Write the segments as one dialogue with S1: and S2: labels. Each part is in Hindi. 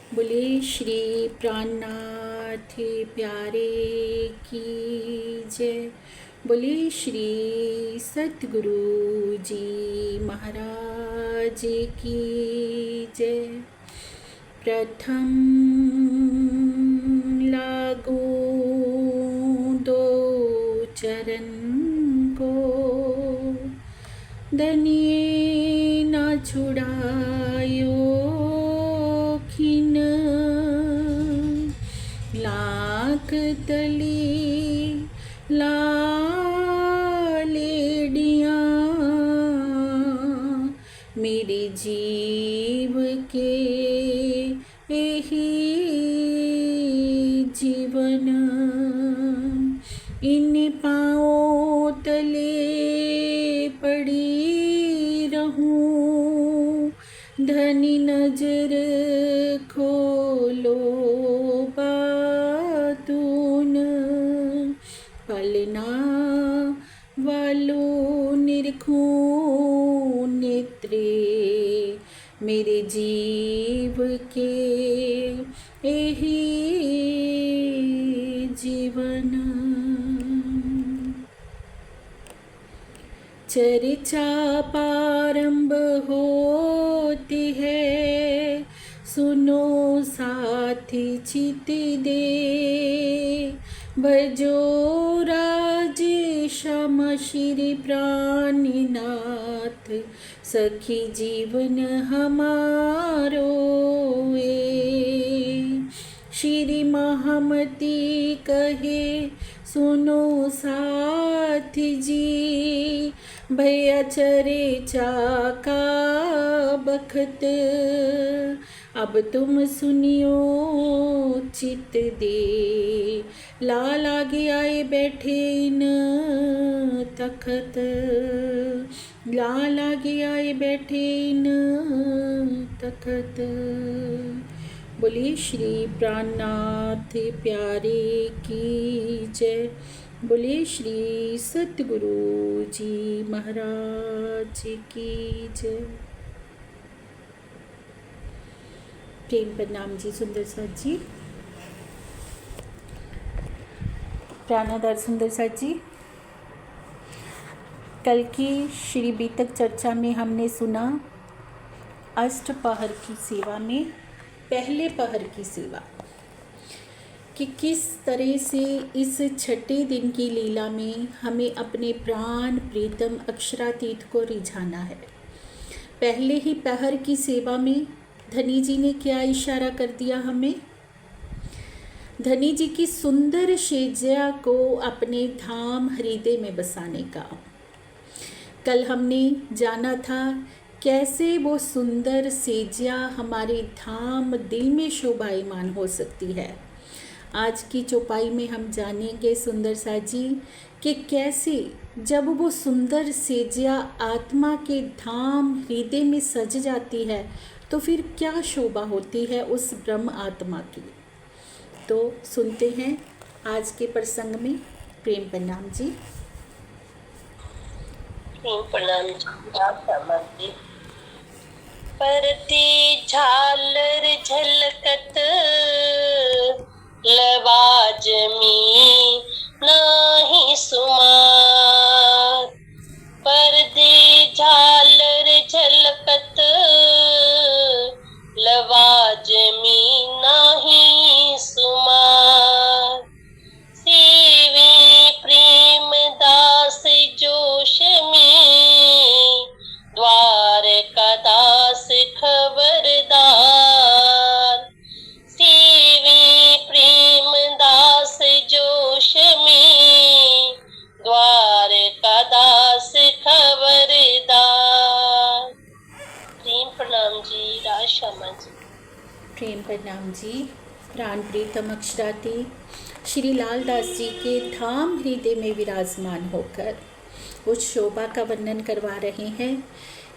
S1: बोले श्री प्राणनाथ प्यारे की जय। बोले श्री सतगुरु जी महाराज की जय। प्रथम लागू दो चरण को, दनिए ना छुड़ायो खिन, लाख तली लालेडियाँ मेरे जीव के यही जीवन, इन पाँवों तले पड़ी रहूं, धनी नजर खोलो बातून, पलना वालों निरखूं नेत्रे मेरे जीव के यही जीवन। चर्चा प्रारंभ होती है, सुनो साथी चित दे, भजो राजेश्याम श्री प्राणनाथ, सखी जीवन हमारो श्री महामती कहे सुनो साथी जी, भैया चरे चाका बखत, अब तुम सुनियो चित दे, लाल आगे आए बैठे इन तखत, लाल आगे आए बैठे इन तखत। बोलिए श्री प्राणनाथ प्यारे की जय। बोलिए श्री सतगुरु जी महाराज की जय। प्रेम प्रणाम जी सुंदर साथ जी। प्राणाधार सुंदर साथ जी, कल की श्री बीतक चर्चा में हमने सुना अष्टपहर की सेवा में पहले पहर की सेवा, कि किस तरह से इस छठे दिन की लीला में हमें अपने प्राण प्रीतम अक्षरातीत को रिझाना है। पहले ही पहर की सेवा में धनी जी ने क्या इशारा कर दिया हमें? धनी जी की सुंदर शैया को अपने धाम हृदय में बसाने का। कल हमने जाना था कैसे वो सुंदर सेजिया हमारे धाम दिल में शोभायमान हो सकती है। आज की चौपाई में हम जानेंगे सुंदर साजी कि कैसे जब वो सुंदर सेजिया आत्मा के धाम हृदय में सज जाती है तो फिर क्या शोभा होती है उस ब्रह्म आत्मा की। तो सुनते हैं आज के प्रसंग में। प्रेम प्रणाम जी।
S2: प्रेम प्रणाम जी। परती झालर झलकत लवाजमी नाही सुमार, परदे झालर झलकत लवाजमी नाही सुमार, सेवी प्रेम दास जोश में द्वारका दास खबरदार, सेवी प्रेम दास जोश में द्वारका दास खबरदार। प्रेम प्रणाम जी राशमा जी।
S1: प्रेम प्रणाम जी। प्राण प्रीतम अक्षराती श्री लालदास जी के धाम हृदय में विराजमान होकर उस शोभा का वर्णन करवा रहे हैं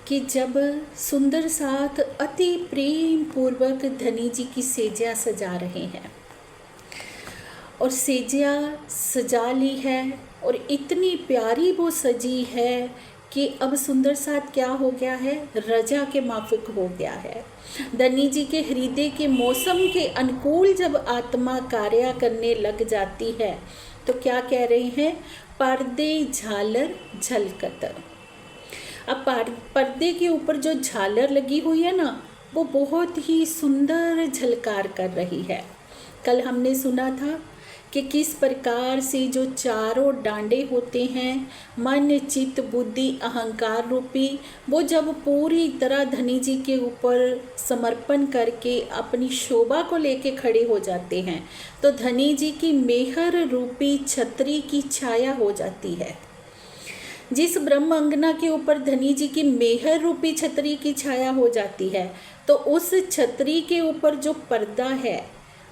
S1: कि जब सुंदर साथ अति प्रेम पूर्वक धनी जी की सेजिया सजा रहे हैं और सेजिया सजा ली है और इतनी प्यारी वो सजी है कि अब सुंदर साथ क्या हो गया है, रजा के माफिक हो गया है। धनी जी के हृदय के मौसम के अनुकूल जब आत्मा कार्य करने लग जाती है तो क्या कह रहे हैं, पर्दे झालर झलकत। अब पर्दे के ऊपर जो झालर लगी हुई है ना, वो बहुत ही सुंदर झलकार कर रही है। कल हमने सुना था कि किस प्रकार से जो चारों डांडे होते हैं, मन चित्त बुद्धि अहंकार रूपी, वो जब पूरी तरह धनी जी के ऊपर समर्पण करके अपनी शोभा को लेके खड़े हो जाते हैं तो धनी जी की मेहर रूपी छतरी की छाया हो जाती है। जिस ब्रह्म अंगना के ऊपर धनी जी की मेहर रूपी छतरी की छाया हो जाती है तो उस छतरी के ऊपर जो पर्दा है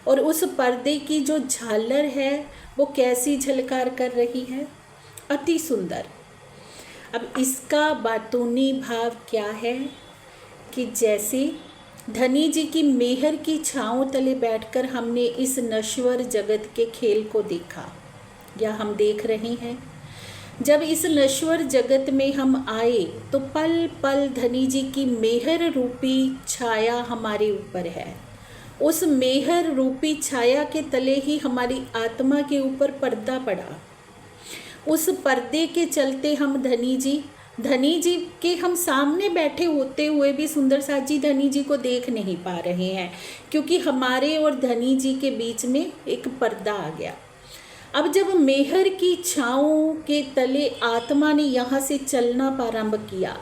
S1: और उस पर्दे की जो झालर है वो कैसी झलकार कर रही है, अति सुंदर। अब इसका बातूनी भाव क्या है कि जैसे धनी जी की मेहर की छाँव तले बैठकर हमने इस नश्वर जगत के खेल को देखा या हम देख रहे हैं। जब इस नश्वर जगत में हम आए तो पल पल धनी जी की मेहर रूपी छाया हमारे ऊपर है। उस मेहर रूपी छाया के तले ही हमारी आत्मा के ऊपर पर्दा पड़ा। उस पर्दे के चलते हम धनी जी के हम सामने बैठे होते हुए भी सुंदर साथ जी धनी जी को देख नहीं पा रहे हैं, क्योंकि हमारे और धनी जी के बीच में एक पर्दा आ गया। अब जब मेहर की छाँव के तले आत्मा ने यहाँ से चलना प्रारंभ किया,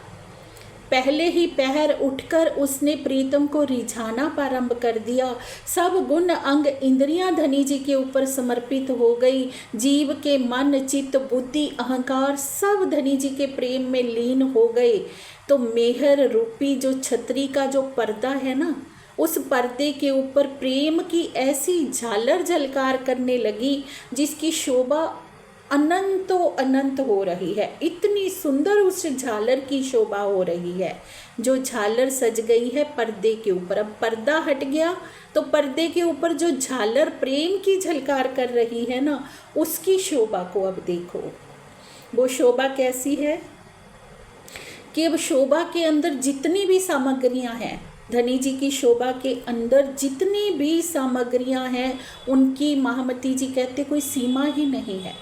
S1: पहले ही पहर उठकर उसने प्रीतम को रिझाना प्रारंभ कर दिया। सब गुण अंग इंद्रियां धनी जी के ऊपर समर्पित हो गई। जीव के मन चित्त बुद्धि अहंकार सब धनी जी के प्रेम में लीन हो गए। तो मेहर रूपी जो छतरी का जो पर्दा है ना, उस पर्दे के ऊपर प्रेम की ऐसी झालर झलकार करने लगी जिसकी शोभा अनंतो अनंत हो रही है। इतनी सुंदर उस झालर की शोभा हो रही है। जो झालर सज गई है पर्दे के ऊपर, अब पर्दा हट गया तो पर्दे के ऊपर जो झालर प्रेम की झलकार कर रही है ना, उसकी शोभा को अब देखो। वो शोभा कैसी है कि अब शोभा के अंदर जितनी भी सामग्रियां हैं, धनी जी की शोभा के अंदर जितनी भी सामग्रियां हैं, उनकी महामती जी कहते कोई सीमा ही नहीं है।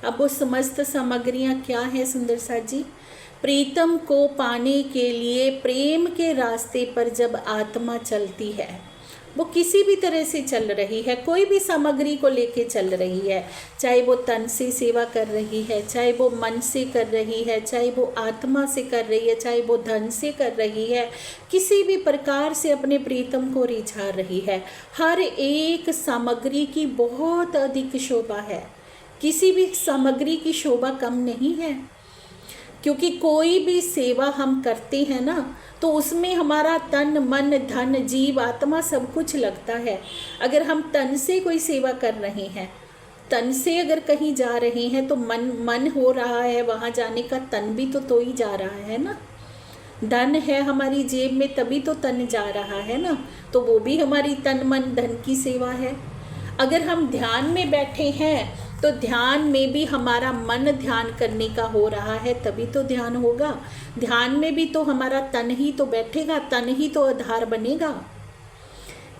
S1: अब वो समस्त सामग्रियां क्या हैं सुंदर साथ जी? प्रीतम को पाने के लिए प्रेम के रास्ते पर जब आत्मा चलती है, वो किसी भी तरह से चल रही है, कोई भी सामग्री को लेके चल रही है, चाहे वो तन से सेवा कर रही है, चाहे वो मन से कर रही है, चाहे वो आत्मा से कर रही है, चाहे वो धन से कर रही है, किसी भी प्रकार से अपने प्रीतम को रिझा रही है। हर एक सामग्री की बहुत अधिक शोभा है, किसी भी सामग्री की शोभा कम नहीं है। क्योंकि कोई भी सेवा हम करते हैं ना, तो उसमें हमारा तन मन धन जीव आत्मा सब कुछ लगता है। अगर हम तन से कोई सेवा कर रहे हैं, तन से अगर कहीं जा रहे हैं तो मन हो रहा है वहाँ जाने का, तन भी तो ही जा रहा है ना। धन है हमारी जेब में तभी तो तन जा रहा है ना, तो वो भी हमारी तन मन धन की सेवा है। अगर हम ध्यान में बैठे हैं तो ध्यान में भी हमारा मन ध्यान करने का हो रहा है, तभी तो ध्यान होगा। ध्यान में भी तो हमारा तन ही तो बैठेगा, तन ही तो आधार बनेगा।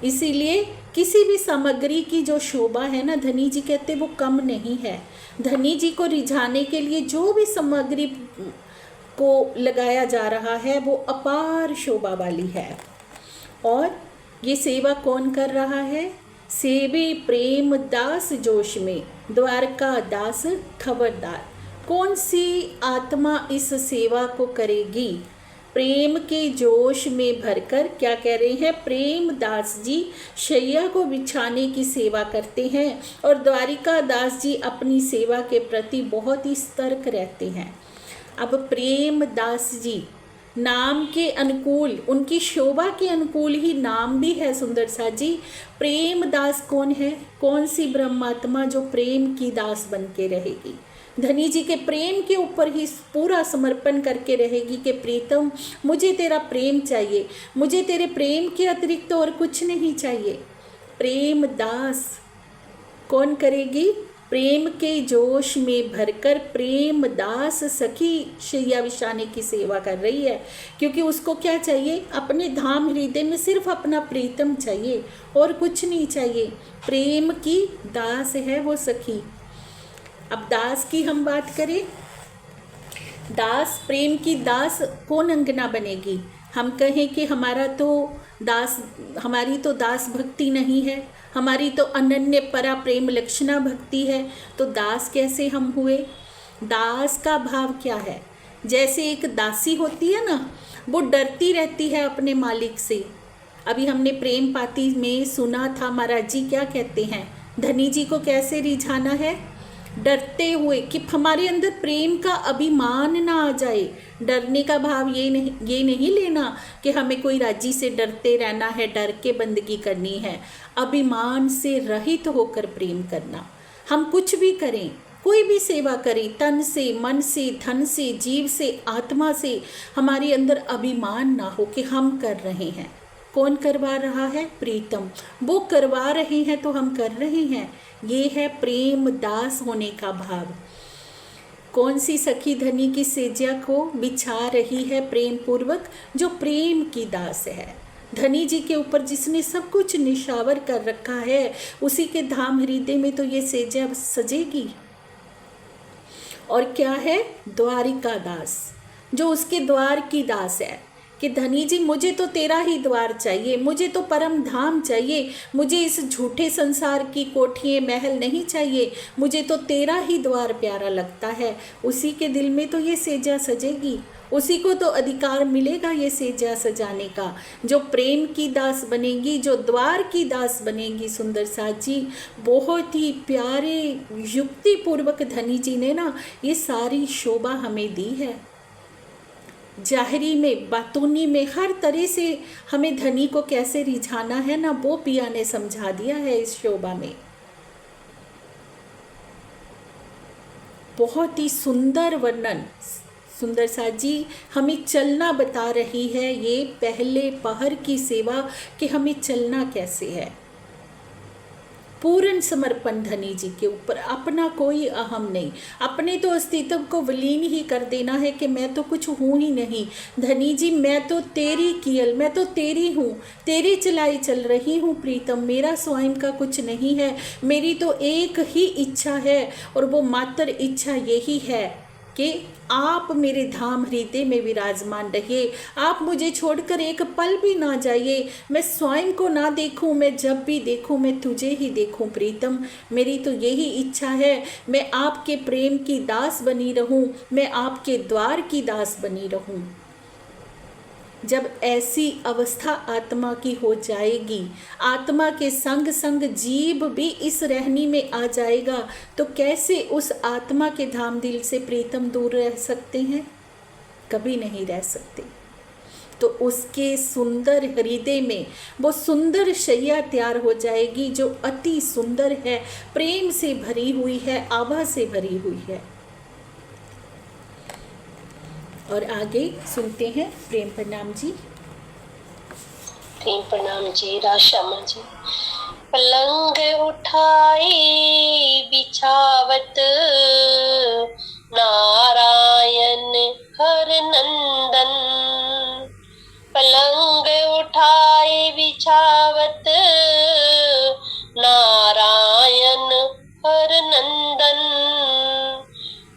S1: इसीलिए किसी भी सामग्री की जो शोभा है ना, धनी जी कहते वो कम नहीं है। धनी जी को रिझाने के लिए जो भी सामग्री को लगाया जा रहा है वो अपार शोभा वाली है। और ये सेवा कौन कर रहा है? सेवे प्रेम दास जोश में द्वारका दास खबरदार। कौन सी आत्मा इस सेवा को करेगी? प्रेम के जोश में भरकर क्या कह रहे हैं? प्रेम दास जी शैया को बिछाने की सेवा करते हैं और द्वारिका दास जी अपनी सेवा के प्रति बहुत ही सतर्क रहते हैं। अब प्रेम दास जी नाम के अनुकूल, उनकी शोभा के अनुकूल ही नाम भी है सुंदर सा जी। प्रेम दास कौन है? कौन सी ब्रह्मात्मा जो प्रेम की दास बन के रहेगी, धनी जी के प्रेम के ऊपर ही पूरा समर्पण करके रहेगी कि प्रीतम मुझे तेरा प्रेम चाहिए, मुझे तेरे प्रेम के अतिरिक्त और कुछ नहीं चाहिए। प्रेम दास कौन करेगी? प्रेम के जोश में भरकर प्रेम दास सखी शैया बिछाने की सेवा कर रही है, क्योंकि उसको क्या चाहिए, अपने धाम हृदय में सिर्फ अपना प्रीतम चाहिए और कुछ नहीं चाहिए। प्रेम की दास है वो सखी। अब दास की हम बात करें, दास, प्रेम की दास कौन अंगना बनेगी? हम कहें कि हमारी तो दास भक्ति नहीं है, हमारी तो अनन्य परा प्रेम लक्षणा भक्ति है, तो दास कैसे हम हुए? दास का भाव क्या है? जैसे एक दासी होती है ना, वो डरती रहती है अपने मालिक से। अभी हमने प्रेम पाती में सुना था महाराज जी क्या कहते हैं, धनी जी को कैसे रिझाना है? डरते हुए, कि हमारे अंदर प्रेम का अभिमान ना आ जाए। डरने का भाव ये नहीं लेना कि हमें कोई राज्य से डरते रहना है, डर के बंदगी करनी है। अभिमान से रहित होकर प्रेम करना। हम कुछ भी करें, कोई भी सेवा करें, तन से, मन से, धन से, जीव से, आत्मा से, हमारे अंदर अभिमान ना हो कि हम कर रहे हैं। कौन करवा रहा है? प्रीतम। वो करवा रहे हैं तो हम कर रहे हैं। ये है प्रेम दास होने का भाव। कौन सी सखी धनी की सेज्या को बिछा रही है प्रेम पूर्वक? जो प्रेम की दास है। धनी जी के ऊपर जिसने सब कुछ निशावर कर रखा है, उसी के धाम हृदय में तो ये सेज्या सजेगी। और क्या है? द्वारिका दास, जो उसके द्वार की दास है, कि धनी जी मुझे तो तेरा ही द्वार चाहिए, मुझे तो परम धाम चाहिए, मुझे इस झूठे संसार की कोठियाँ महल नहीं चाहिए, मुझे तो तेरा ही द्वार प्यारा लगता है। उसी के दिल में तो ये सेजा सजेगी, उसी को तो अधिकार मिलेगा ये सेजा सजाने का। जो प्रेम की दास बनेगी, जो द्वार की दास बनेगी। सुंदर साथ जी, बहुत ही प्यारे युक्ति पूर्वक धनी जी ने ना ये सारी शोभा हमें दी है। जाहिरी में, बातूनी में, हर तरह से हमें धनी को कैसे रिझाना है ना, वो पिया ने समझा दिया है इस शोभा में। बहुत ही सुंदर वर्णन सुंदर साथ जी हमें चलना बता रही है, ये पहले पहर की सेवा, कि हमें चलना कैसे है। पूर्ण समर्पण धनी जी के ऊपर, अपना कोई अहम नहीं, अपने तो अस्तित्व को विलीन ही कर देना है कि मैं तो कुछ हूँ ही नहीं। धनी जी मैं तो तेरी कियल, मैं तो तेरी हूँ, तेरी चलाई चल रही हूँ प्रीतम, मेरा स्वयं का कुछ नहीं है। मेरी तो एक ही इच्छा है, और वो मात्र इच्छा यही है कि आप मेरे धाम हृदय में विराजमान रहिए। आप मुझे छोड़कर एक पल भी ना जाइए। मैं स्वयं को ना देखूं, मैं जब भी देखूं मैं तुझे ही देखूं प्रीतम। मेरी तो यही इच्छा है, मैं आपके प्रेम की दास बनी रहूं, मैं आपके द्वार की दास बनी रहूं। जब ऐसी अवस्था आत्मा की हो जाएगी, आत्मा के संग संग जीव भी इस रहनी में आ जाएगा, तो कैसे उस आत्मा के धाम दिल से प्रीतम दूर रह सकते हैं? कभी नहीं रह सकते। तो उसके सुंदर हृदय में वो सुंदर शैया तैयार हो जाएगी, जो अति सुंदर है, प्रेम से भरी हुई है, आभा से भरी हुई है। और आगे सुनते हैं प्रेम प्रणाम जी।
S2: प्रेम प्रणाम जी। राशामा जी। पलंग उठाई बिछावत नारायण हर नंदन, पलंग उठाई बिछावत नारायण हर नंदन,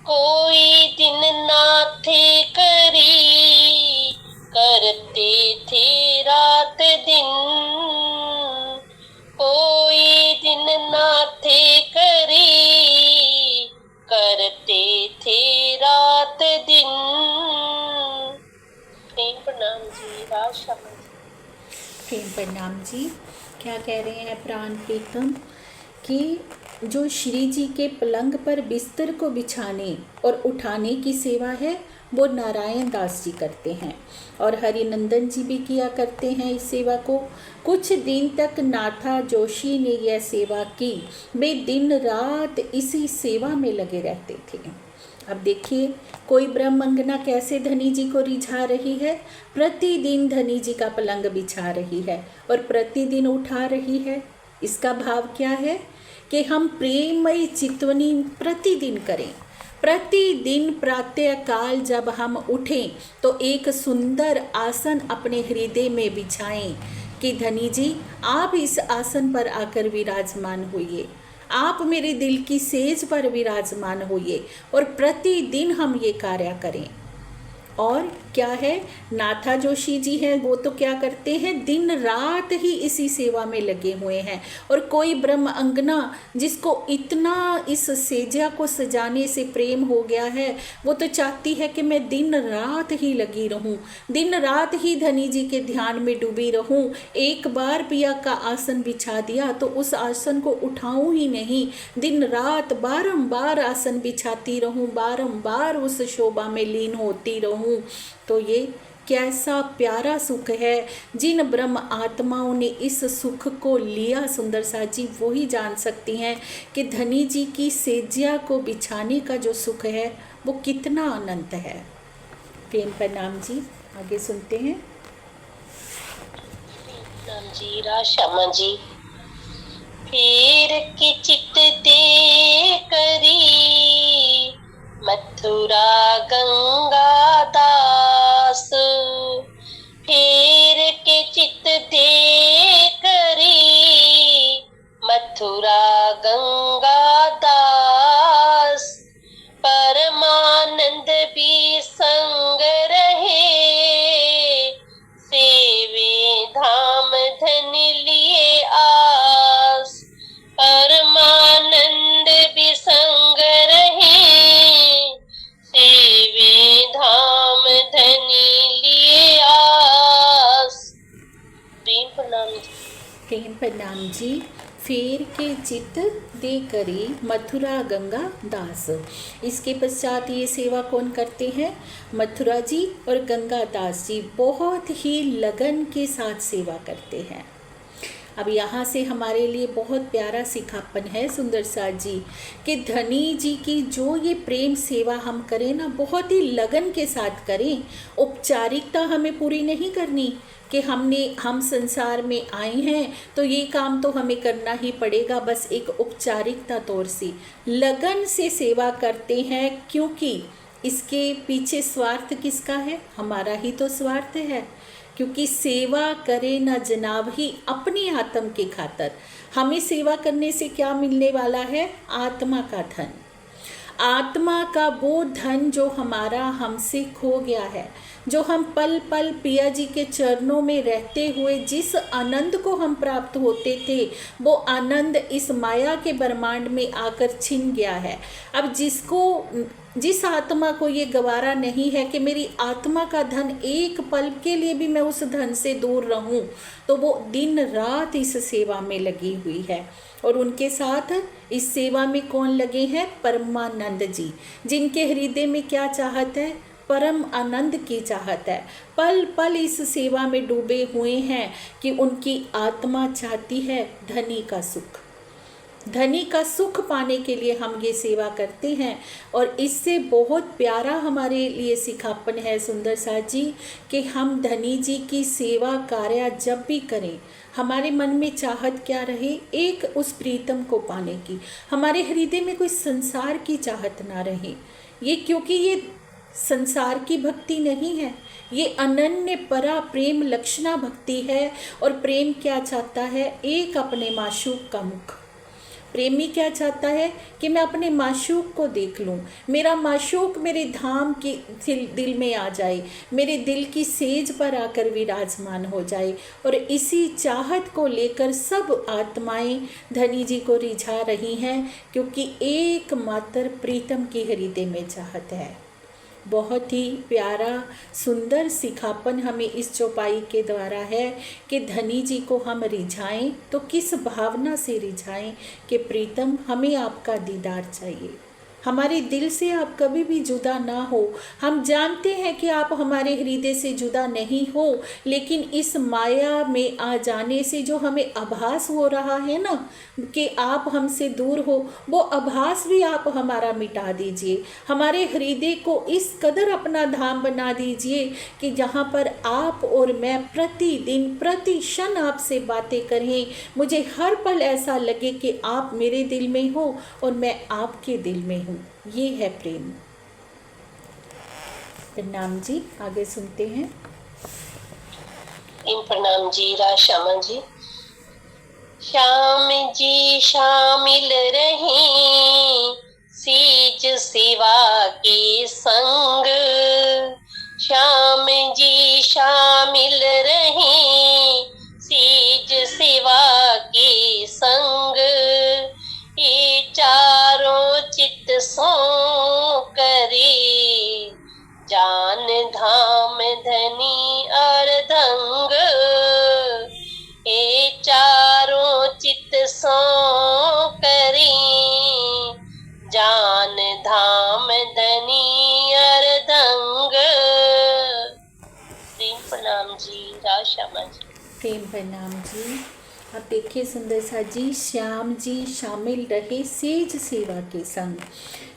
S2: कोई दिन ना थे करी करते थे रात दिन, कोई दिन ना थे करी करते थे रात दिन। प्रेम प्रणाम जी। राशा
S1: प्रेम प्रणाम जी। क्या कह रहे हैं प्राण प्रीतम कि जो श्री जी के पलंग पर बिस्तर को बिछाने और उठाने की सेवा है, वो नारायण दास जी करते हैं, और हरिनंदन जी भी किया करते हैं इस सेवा को। कुछ दिन तक नाथा जोशी ने यह सेवा की, वे दिन रात इसी सेवा में लगे रहते थे। अब देखिए, कोई ब्रह्मंगना कैसे धनी जी को रिझा रही है। प्रतिदिन धनी जी का पलंग बिछा रही है और प्रतिदिन उठा रही है। इसका भाव क्या है कि हम प्रेममयी चितवनी प्रतिदिन करें। प्रतिदिन प्रातःकाल जब हम उठें तो एक सुंदर आसन अपने हृदय में बिछाएं कि धनी जी आप इस आसन पर आकर विराजमान होइए, आप मेरे दिल की सेज पर विराजमान होइए, और प्रतिदिन हम ये कार्य करें। और क्या है, नाथा जोशी जी हैं वो तो क्या करते हैं, दिन रात ही इसी सेवा में लगे हुए हैं। और कोई ब्रह्म अंगना जिसको इतना इस सेजा को सजाने से प्रेम हो गया है, वो तो चाहती है कि मैं दिन रात ही लगी रहूं, दिन रात ही धनी जी के ध्यान में डूबी रहूं। एक बार पिया का आसन बिछा दिया तो उस आसन को उठाऊं ही नहीं, दिन रात बारंबार आसन बिछाती रहूं, बारंबार उस शोभा में लीन होती रहूं। तो ये कैसा प्यारा सुख है। जिन ब्रह्म आत्माओं ने इस सुख को लिया सुंदर सा जी, वो ही जान सकती हैं कि धनी जी की सेज्या को बिछाने का जो सुख है वो कितना अनंत है। प्रेम प्रणाम जी, आगे सुनते हैं।
S2: प्रणाम जी राशम जी। फिर की चित दे करी मथुरा गंगा दास, फिर के चित दे करी मथुरा गंगा दास, परमानंद भी संग रहे, सेवे धाम धन लिए आस, परमानंद भी संग रहे, सेवे धाम धनी लिए आस। प्रेम प्रणाम जी।
S1: प्रेम प्रणाम जी। फेर के चित दे करी मथुरा गंगा दास। इसके पश्चात ये सेवा कौन करते हैं, मथुरा जी और गंगा दास जी बहुत ही लगन के साथ सेवा करते हैं। अब यहाँ से हमारे लिए बहुत प्यारा सिखापन है सुंदर सा जी कि धनी जी की जो ये प्रेम सेवा हम करें ना, बहुत ही लगन के साथ करें। औपचारिकता हमें पूरी नहीं करनी कि हम संसार में आए हैं तो ये काम तो हमें करना ही पड़ेगा, बस एक औपचारिकता तौर से लगन से सेवा करते हैं, क्योंकि इसके पीछे स्वार्थ किसका है, हमारा ही तो स्वार्थ है। क्योंकि सेवा करे न जनाब ही अपनी आत्म के खातर। हमें सेवा करने से क्या मिलने वाला है, आत्मा का धन, आत्मा का वो धन जो हमारा हमसे खो गया है, जो हम पल पल पिया जी के चरणों में रहते हुए जिस आनंद को हम प्राप्त होते थे, वो आनंद इस माया के ब्रह्मांड में आकर छिन गया है। अब जिस आत्मा को ये गवारा नहीं है कि मेरी आत्मा का धन एक पल के लिए भी मैं उस धन से दूर रहूं, तो वो दिन रात इस सेवा में लगी हुई है। और उनके साथ इस सेवा में कौन लगे हैं, परमानंद जी, जिनके हृदय में क्या चाहत है, परम आनंद की चाहत है। पल पल इस सेवा में डूबे हुए हैं कि उनकी आत्मा चाहती है धनी का सुख। धनी का सुख पाने के लिए हम ये सेवा करते हैं। और इससे बहुत प्यारा हमारे लिए सिखापन है सुंदर सा जी कि हम धनी जी की सेवा कार्य जब भी करें, हमारे मन में चाहत क्या रहे, एक उस प्रीतम को पाने की, हमारे हृदय में कोई संसार की चाहत ना रहे। ये क्योंकि ये संसार की भक्ति नहीं है, ये अनन्य परा प्रेम लक्षणा भक्ति है। और प्रेम क्या चाहता है, एक अपने माशूक का मुख। प्रेमी क्या चाहता है कि मैं अपने माशूक को देख लूं, मेरा माशूक मेरे धाम की दिल में आ जाए, मेरे दिल की सेज पर आकर विराजमान हो जाए। और इसी चाहत को लेकर सब आत्माएं धनी जी को रिझा रही हैं, क्योंकि एकमात्र प्रीतम की हृदय में चाहत है। बहुत ही प्यारा सुंदर सिखापन हमें इस चौपाई के द्वारा है कि धनी जी को हम रिझाएं तो किस भावना से रिझाएं कि प्रीतम हमें आपका दीदार चाहिए, हमारे दिल से आप कभी भी जुदा ना हो। हम जानते हैं कि आप हमारे हृदय से जुदा नहीं हो, लेकिन इस माया में आ जाने से जो हमें आभास हो रहा है ना कि आप हमसे दूर हो, वो आभास भी आप हमारा मिटा दीजिए। हमारे हृदय को इस कदर अपना धाम बना दीजिए कि जहाँ पर आप और मैं प्रतिदिन प्रति क्षण आपसे बातें करें। मुझे हर पल ऐसा लगे कि आप मेरे दिल में हो और मैं आपके दिल में हूँ। ये है प्रेम। प्रणाम जी, आगे सुनते हैं।
S2: प्रणाम जी, राशामा जी। श्याम जी शामिल रहे सीज सिवा के संग, श्याम जी शामिल रहे सीज सिवा के संग, ये चारों चित सो करे जान धाम धनी अर्धंग, ये चारों चित सो करे जान धाम धनी अर्धंग। प्रेम प्रणाम जी, राशामा जी।
S1: प्रेम प्रणाम जी। अब देखिए सुंदर सा जी, श्याम जी शामिल रहे सेज सेवा के संग।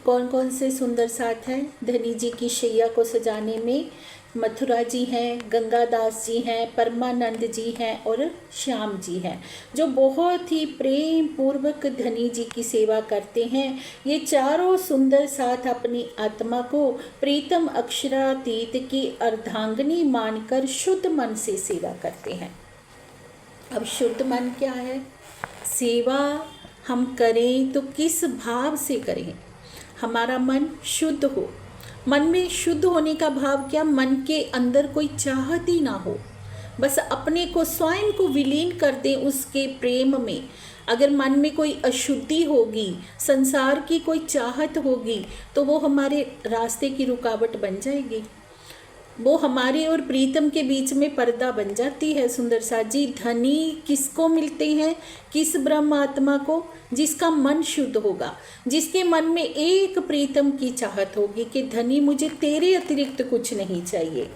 S1: कौन कौन से सुंदर साथ हैं? धनी जी की शैया को सजाने में मथुरा जी हैं, गंगादास जी हैं, परमानंद जी हैं और श्याम जी हैं, जो बहुत ही प्रेम पूर्वक धनी जी की सेवा करते हैं। ये चारों सुंदर साथ अपनी आत्मा को प्रीतम अक्षरातीत की अर्धांगिनी मानकर शुद्ध मन से सेवा करते हैं। अब शुद्ध मन क्या है? सेवा हम करें तो किस भाव से करें? हमारा मन शुद्ध हो। मन में शुद्ध होने का भाव क्या? मन के अंदर कोई चाहत ही ना हो, बस अपने को स्वयं को विलीन कर दें उसके प्रेम में। अगर मन में कोई अशुद्धि होगी, संसार की कोई चाहत होगी, तो वो हमारे रास्ते की रुकावट बन जाएगी। वो हमारे और प्रीतम के बीच में पर्दा बन जाती है। सुंदर सा जी, धनी किसको मिलते हैं? किस ब्रह्म आत्मा को? जिसका मन शुद्ध होगा, जिसके मन में एक प्रीतम की चाहत होगी कि धनी मुझे तेरे अतिरिक्त कुछ नहीं चाहिए।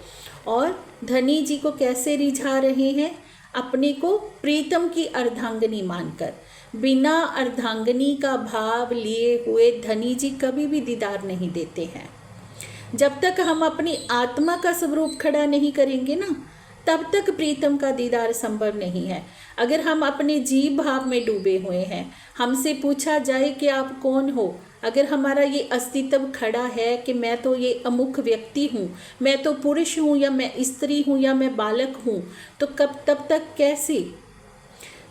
S1: और धनी जी को कैसे रिझा रहे हैं? अपने को प्रीतम की अर्धांगिनी मानकर। बिना अर्धांगिनी का भाव लिए हुए धनी जी कभी भी दीदार नहीं देते हैं। जब तक हम अपनी आत्मा का स्वरूप खड़ा नहीं करेंगे ना, तब तक प्रीतम का दीदार संभव नहीं है। अगर हम अपने जीव भाव में डूबे हुए हैं, हमसे पूछा जाए कि आप कौन हो, अगर हमारा ये अस्तित्व खड़ा है कि मैं तो ये अमुक व्यक्ति हूँ, मैं तो पुरुष हूँ या मैं स्त्री हूँ या मैं बालक हूँ, तो तब तक कैसे?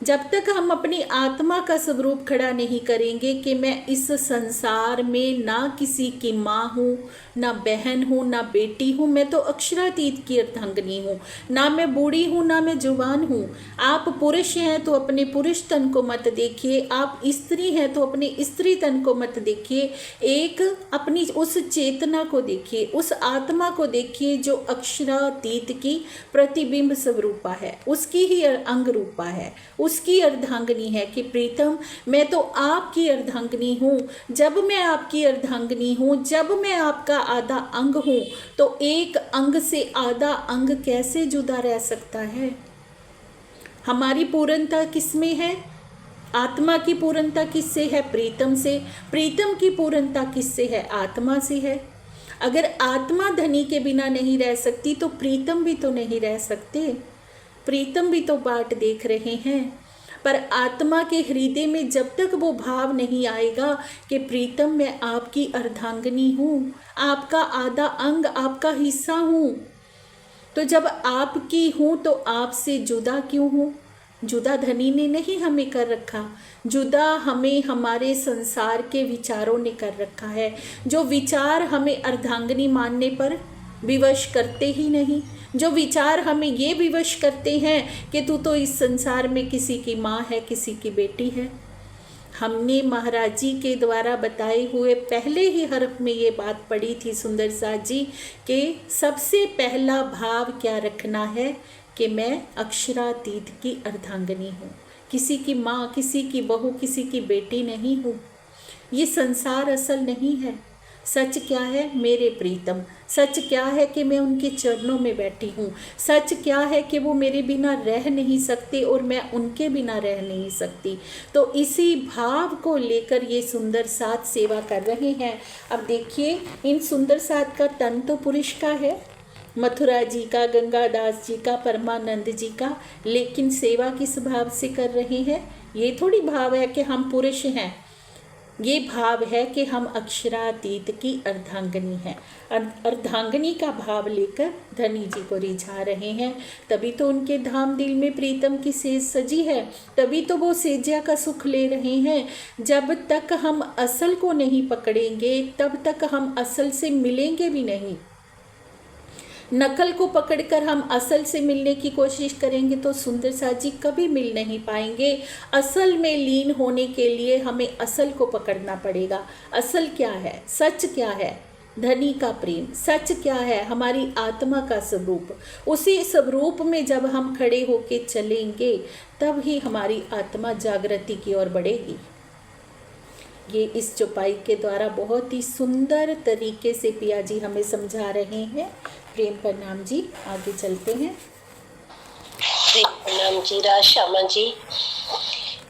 S1: जब तक हम अपनी आत्मा का स्वरूप खड़ा नहीं करेंगे कि मैं इस संसार में ना किसी की माँ हूँ, ना बहन हूँ, ना बेटी हूँ, मैं तो अक्षरातीत की अर्धांगिनी हूँ, ना मैं बूढ़ी हूँ ना मैं जुबान हूँ। आप पुरुष हैं तो अपने पुरुष तन को मत देखिए, आप स्त्री हैं तो अपने स्त्री तन को मत देखिए। एक अपनी उस चेतना को देखिए, उस आत्मा को देखिए जो अक्षरातीत की प्रतिबिंब स्वरूपा है, उसकी ही अंग रूपा है, उसकी अर्धांगिनी है कि प्रीतम मैं तो आपकी अर्धांगिनी हूँ। जब मैं आपकी अर्धांगिनी हूँ, जब मैं आपका आधा अंग हूँ, तो एक अंग से आधा अंग कैसे जुदा रह सकता है? हमारी पूर्णता किसमें है? आत्मा की पूर्णता किससे है? प्रीतम से। प्रीतम की पूर्णता किससे है? आत्मा से है। अगर आत्मा धनी के बिना नहीं रह सकती तो प्रीतम भी तो नहीं रह सकते। प्रीतम भी तो बाट देख रहे हैं, पर आत्मा के हृदय में जब तक वो भाव नहीं आएगा कि प्रीतम मैं आपकी अर्धांगिनी हूँ, आपका आधा अंग, आपका हिस्सा हूँ, तो जब आपकी हूँ तो आपसे जुदा क्यों हूँ? जुदा धनी ने नहीं हमें कर रखा, जुदा हमें हमारे संसार के विचारों ने कर रखा है, जो विचार हमें अर्धांगिनी मानने पर विवश करते ही नहीं, जो विचार हमें ये विवश करते हैं कि तू तो इस संसार में किसी की माँ है, किसी की बेटी है। हमने महाराज जी के द्वारा बताए हुए पहले ही हरफ में ये बात पढ़ी थी सुंदर सा जी कि सबसे पहला भाव क्या रखना है कि मैं अक्षरातीत की अर्धांगिनी हूँ, किसी की माँ, किसी की बहू, किसी की बेटी नहीं हूँ। ये संसार असल नहीं है। सच क्या है? मेरे प्रीतम। सच क्या है कि मैं उनके चरणों में बैठी हूँ। सच क्या है कि वो मेरे बिना रह नहीं सकते और मैं उनके बिना रह नहीं सकती। तो इसी भाव को लेकर ये सुंदर साथ सेवा कर रहे हैं। अब देखिए, इन सुंदर साथ का तन तो पुरुष का है, मथुरा जी का, गंगादास जी का, परमानंद जी का, लेकिन सेवा किस भाव से कर रहे हैं? ये थोड़ी भाव है कि हम पुरुष हैं, ये भाव है कि हम अक्षरातीत की अर्धांगिनी हैं। अर्धांगिनी का भाव लेकर धनी जी को रिझा रहे हैं। तभी तो उनके धाम दिल में प्रीतम की सेज सजी है, तभी तो वो सेज्या का सुख ले रहे हैं। जब तक हम असल को नहीं पकड़ेंगे तब तक हम असल से मिलेंगे भी नहीं। नकल को पकड़कर हम असल से मिलने की कोशिश करेंगे तो सुंदर साथ जी कभी मिल नहीं पाएंगे। असल में लीन होने के लिए हमें असल को पकड़ना पड़ेगा। असल क्या है? सच क्या है? धनी का प्रेम। सच क्या है? हमारी आत्मा का स्वरूप। उसी स्वरूप में जब हम खड़े होके चलेंगे तब ही हमारी आत्मा जागृति की ओर बढ़ेगी। ये इस चौपाई के द्वारा बहुत ही सुंदर तरीके से पिया जी हमें समझा रहे हैं। प्रेम प्रणाम जी, आगे चलते हैं।
S2: प्रेम प्रणाम जी, राशामा जी।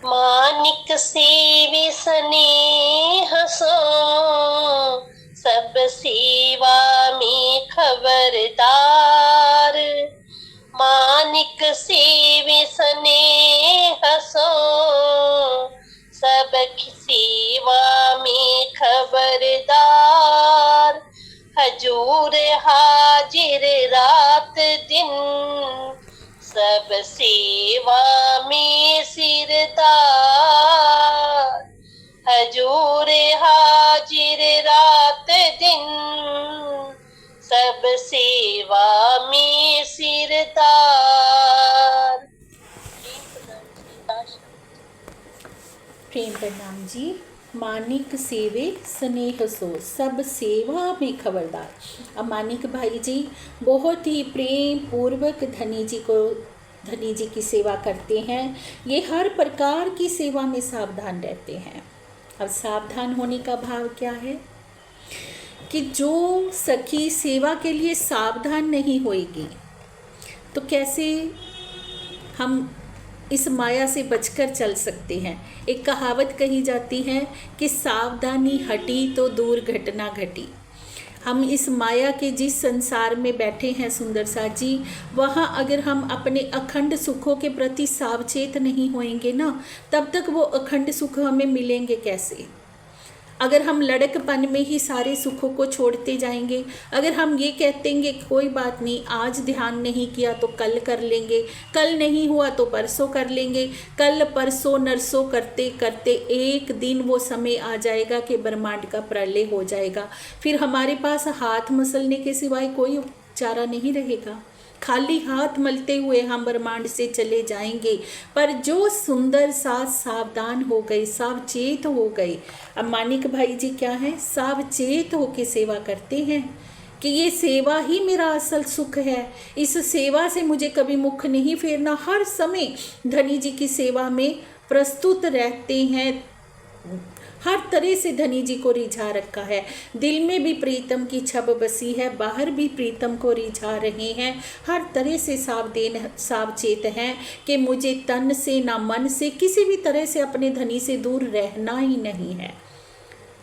S2: मानिक सेवी स्नेह सो, सब सेवा में खबरदार। मानिक सेवी स्नेह सो, सब सेवा में खबरदार। हजूर हाजिर रात दिन, सब सेवा में सिरदार। हजूर हाजिर रात दिन, सब सेवा में सिरदार।
S1: प्रेम प्रणाम जी। मानिक सेवे स्नेह सो, सब सेवा में खबरदार। अब मानिक भाई जी बहुत ही प्रेम पूर्वक धनी जी की सेवा करते हैं। ये हर प्रकार की सेवा में सावधान रहते हैं। अब सावधान होने का भाव क्या है कि जो सखी सेवा के लिए सावधान नहीं होएगी तो कैसे हम इस माया से बचकर चल सकते हैं। एक कहावत कही जाती है कि सावधानी हटी तो दूर घटना घटी। हम इस माया के जिस संसार में बैठे हैं सुंदर साथ जी, वहाँ अगर हम अपने अखंड सुखों के प्रति सावचेत नहीं होएंगे ना, तब तक वो अखंड सुख हमें मिलेंगे कैसे? अगर हम लड़कपन में ही सारे सुखों को छोड़ते जाएंगे, अगर हम ये कहेंगे कोई बात नहीं, आज ध्यान नहीं किया तो कल कर लेंगे, कल नहीं हुआ तो परसों कर लेंगे, कल परसों नरसों करते करते एक दिन वो समय आ जाएगा कि ब्रह्मांड का प्रलय हो जाएगा। फिर हमारे पास हाथ मसलने के सिवाय कोई चारा नहीं रहेगा। खाली हाथ मलते हुए हम ब्रह्मांड से चले जाएंगे। पर जो सुंदर साथ सावधान हो गए, सावचेत हो गए। अब मानिक भाई जी क्या है? सावचेत होके सेवा करते हैं कि ये सेवा ही मेरा असल सुख है। इस सेवा से मुझे कभी मुख नहीं फेरना। हर समय धनी जी की सेवा में प्रस्तुत रहते हैं। हर तरह से धनी जी को रिझा रखा है। दिल में भी प्रीतम की छब बसी है, बाहर भी प्रीतम को रिझा रहे हैं। हर तरह से सावचेत हैं कि मुझे तन से ना मन से किसी भी तरह से अपने धनी से दूर रहना ही नहीं है।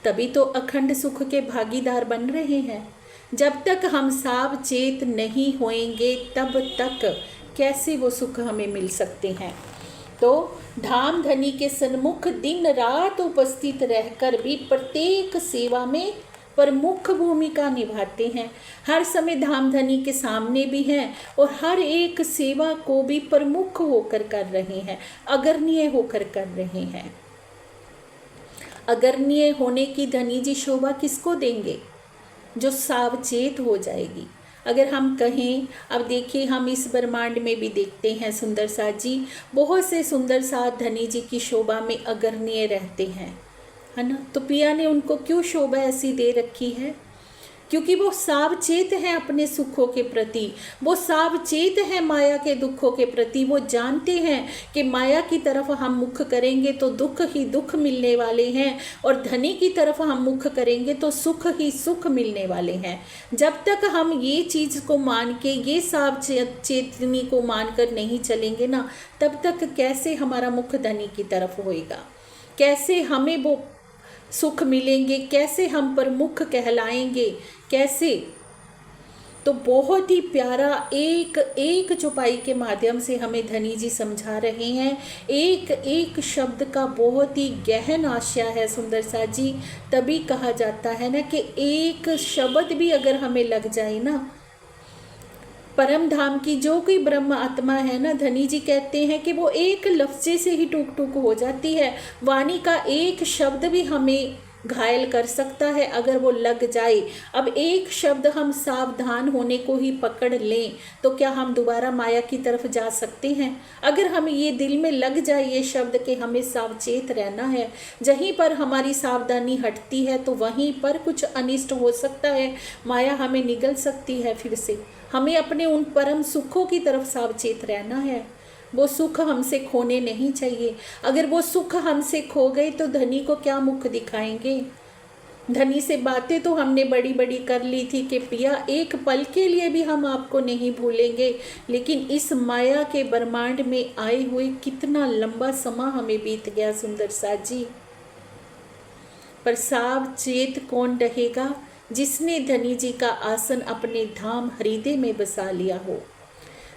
S1: तभी तो अखंड सुख के भागीदार बन रहे हैं। जब तक हम सावचेत नहीं होएंगे तब तक कैसे वो सुख हमें मिल सकते हैं। तो धाम धनी के सन्मुख दिन रात उपस्थित रहकर भी प्रत्येक सेवा में प्रमुख भूमिका निभाते हैं। हर समय धाम धनी के सामने भी हैं और हर एक सेवा को भी प्रमुख होकर कर रहे हैं, अग्रणीय होकर कर रहे हैं। अग्रणीय होने की धनी जी शोभा किसको देंगे? जो सावचेत हो जाएगी। अगर हम कहें, अब देखिए हम इस ब्रह्मांड में भी देखते हैं सुंदर साथ जी, बहुत से सुंदर साथ धनी जी की शोभा में अग्रणीय रहते हैं, है ना। तो पिया ने उनको क्यों शोभा ऐसी दे रखी है क्योंकि वो सावचेत हैं अपने सुखों के प्रति, वो सावचेत हैं माया के दुखों के प्रति। वो जानते हैं कि माया की तरफ हम मुख करेंगे तो दुख ही दुख मिलने वाले हैं, और धनी की तरफ हम मुख करेंगे तो सुख ही सुख मिलने वाले हैं। जब तक हम ये चीज़ को मान के, ये सावचेतनी को मानकर नहीं चलेंगे ना, तब तक कैसे हमारा मुख धनी की तरफ होएगा, कैसे हमें वो सुख मिलेंगे, कैसे हम प्रमुख कहलाएंगे, कैसे। तो बहुत ही प्यारा एक एक चौपाई के माध्यम से हमें धनी जी समझा रहे हैं। एक एक शब्द का बहुत ही गहन आशय है सुंदर सा जी। तभी कहा जाता है ना कि एक शब्द भी अगर हमें लग जाए ना, परम धाम की जो कोई ब्रह्म आत्मा है ना, धनी जी कहते हैं कि वो एक लफ्ज़े से ही टूक टूक हो जाती है। वाणी का एक शब्द भी हमें घायल कर सकता है अगर वो लग जाए। अब एक शब्द हम सावधान होने को ही पकड़ लें तो क्या हम दोबारा माया की तरफ जा सकते हैं? अगर हमें ये दिल में लग जाए ये शब्द कि हमें सावचेत रहना है, जहीं पर हमारी सावधानी हटती है तो वहीं पर कुछ अनिष्ट हो सकता है, माया हमें निगल सकती है फिर से। हमें अपने उन परम सुखों की तरफ सावचेत रहना है। वो सुख हमसे खोने नहीं चाहिए। अगर वो सुख हमसे खो गए तो धनी को क्या मुख दिखाएंगे? धनी से बातें तो हमने बड़ी बड़ी कर ली थी कि पिया एक पल के लिए भी हम आपको नहीं भूलेंगे, लेकिन इस माया के ब्रह्मांड में आए हुए कितना लंबा समय हमें बीत गया सुंदर सा जी। पर सावचेत कौन रहेगा? जिसने धनी जी का आसन अपने धाम हृदय में बसा लिया हो,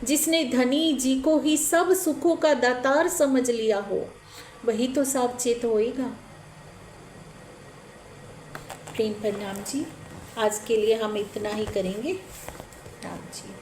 S1: जिसने धनी जी को ही सब सुखों का दातार समझ लिया हो, वही तो सावचेत होएगा। प्रेम प्रणाम जी। आज के लिए हम इतना ही करेंगे। राम जी।